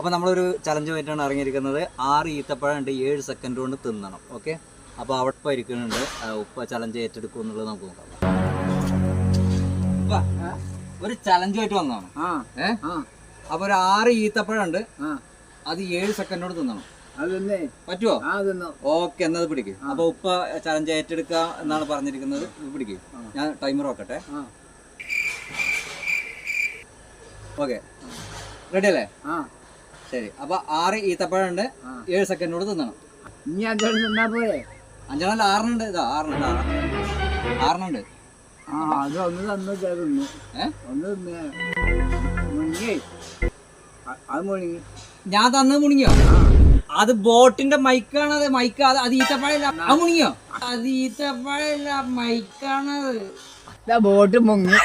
അപ്പോൾ നമ്മളൊരു ചലഞ്ചുമായിട്ടാണ് ഇറങ്ങിയിരിക്കുന്നത്. 6 ഈത്തപ്പഴം ഉണ്ട്, 7 സെക്കൻഡ് കൊണ്ട് തിന്നണം. ഓക്കെ, അപ്പോൾ അവിടെ ഇരിക്കുന്നുണ്ട്. ഉപ്പ ചലഞ്ച് ഏറ്റെടുക്കും എന്നുള്ളത് നമുക്ക് നോക്കാം. ഒരു ചലഞ്ചുമായിട്ട് വന്നതാണ്. അപ്പോൾ ഒരു 6 ഈത്തപ്പഴം ഉണ്ട്, അത് 7 സെക്കൻഡ് കൊണ്ട് തിന്നണം. പറ്റുമോ? ഓക്കെ, എന്നത് പിടിക്കും. അപ്പൊ ഉപ്പ ചലഞ്ച് ഏറ്റെടുക്കുക എന്നാണ് പറഞ്ഞിരിക്കുന്നത്. പിടിക്കും, ഞാൻ ടൈമർ നോക്കട്ടെ. ഓക്കെ, റെഡി അല്ലേ? ശരി. അപ്പൊ 6 ഈത്തപ്പഴം ഉണ്ട്, 7 സെക്കൻഡോട് തിന്നണം. ഇനി 5 തിന്നാ പോരെ? 5 6 ഇതാ 6 ഉണ്ട്. അത് ഒന്ന് തന്നു തരുന്നു. ഒന്ന് മുങ്ങി, അത് മുങ്ങി. ഞാൻ തന്നത് മുണിങ്ങിയോ? അത് ബോട്ടിന്റെ മൈക്കാണ്. അത് മൈക്ക്, അത് ഈത്തപ്പഴല്ല. അത് മുണിങ്ങിയോ? അത് ഈത്തപ്പഴല്ല, മൈക്കാണത്. ബോട്ട് മുങ്ങി.